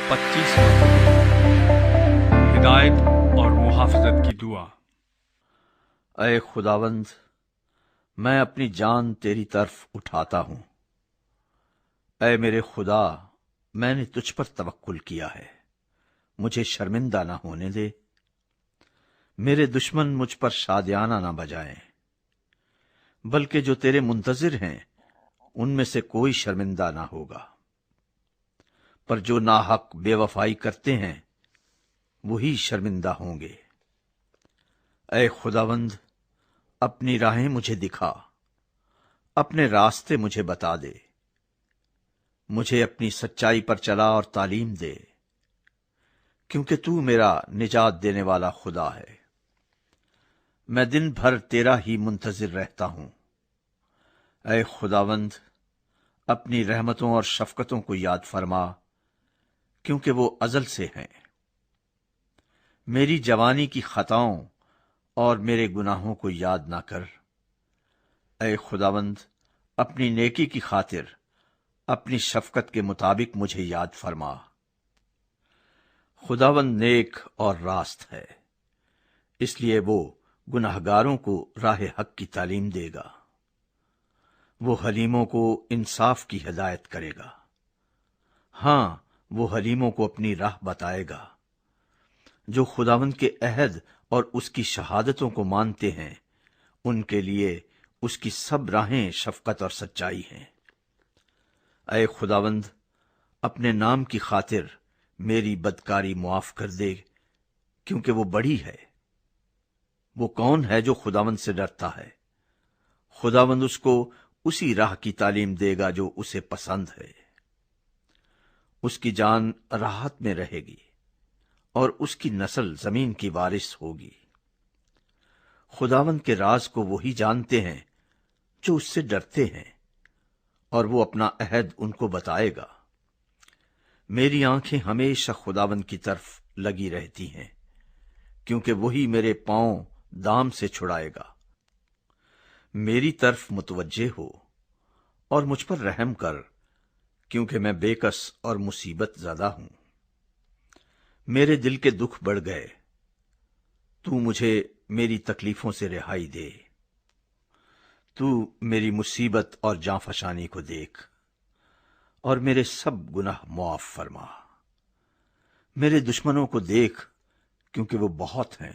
25 ہدایت اور محافظت کی دعا۔ اے خداوند، میں اپنی جان تیری طرف اٹھاتا ہوں۔ اے میرے خدا، میں نے تجھ پر توکل کیا ہے، مجھے شرمندہ نہ ہونے دے۔ میرے دشمن مجھ پر شادیانہ نہ بجائیں، بلکہ جو تیرے منتظر ہیں ان میں سے کوئی شرمندہ نہ ہوگا۔ پر جو ناحق بے وفائی کرتے ہیں وہی شرمندہ ہوں گے۔ اے خداوند، اپنی راہیں مجھے دکھا، اپنے راستے مجھے بتا دے۔ مجھے اپنی سچائی پر چلا اور تعلیم دے، کیونکہ تو میرا نجات دینے والا خدا ہے۔ میں دن بھر تیرا ہی منتظر رہتا ہوں۔ اے خداوند، اپنی رحمتوں اور شفقتوں کو یاد فرما، کیونکہ وہ ازل سے ہیں۔ میری جوانی کی خطاؤں اور میرے گناہوں کو یاد نہ کر۔ اے خداوند، اپنی نیکی کی خاطر اپنی شفقت کے مطابق مجھے یاد فرما۔ خداوند نیک اور راست ہے، اس لیے وہ گناہگاروں کو راہ حق کی تعلیم دے گا۔ وہ حلیموں کو انصاف کی ہدایت کرے گا۔ ہاں، وہ حلیموں کو اپنی راہ بتائے گا۔ جو خداوند کے عہد اور اس کی شہادتوں کو مانتے ہیں ان کے لیے اس کی سب راہیں شفقت اور سچائی ہیں۔ اے خداوند، اپنے نام کی خاطر میری بدکاری معاف کر دے، کیونکہ وہ بڑی ہے۔ وہ کون ہے جو خداوند سے ڈرتا ہے؟ خداوند اس کو اسی راہ کی تعلیم دے گا جو اسے پسند ہے۔ اس کی جان راحت میں رہے گی اور اس کی نسل زمین کی وارث ہوگی۔ خداوند کے راز کو وہی جانتے ہیں جو اس سے ڈرتے ہیں، اور وہ اپنا عہد ان کو بتائے گا۔ میری آنکھیں ہمیشہ خداوند کی طرف لگی رہتی ہیں، کیونکہ وہی میرے پاؤں دام سے چھڑائے گا۔ میری طرف متوجہ ہو اور مجھ پر رحم کر، کیونکہ میں بے کس اور مصیبت زدہ ہوں۔ میرے دل کے دکھ بڑھ گئے، تو مجھے میری تکلیفوں سے رہائی دے۔ تو میری مصیبت اور جاں فشانی کو دیکھ اور میرے سب گناہ معاف فرما۔ میرے دشمنوں کو دیکھ، کیونکہ وہ بہت ہیں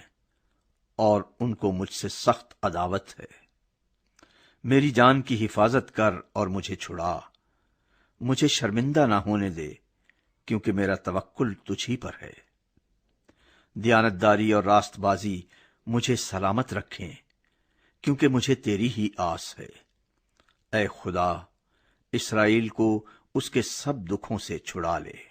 اور ان کو مجھ سے سخت عداوت ہے۔ میری جان کی حفاظت کر اور مجھے چھڑا، مجھے شرمندہ نہ ہونے دے، کیونکہ میرا توکل تجھ ہی پر ہے۔ دیانتداری اور راست بازی مجھے سلامت رکھیں، کیونکہ مجھے تیری ہی آس ہے۔ اے خدا، اسرائیل کو اس کے سب دکھوں سے چھڑا لے۔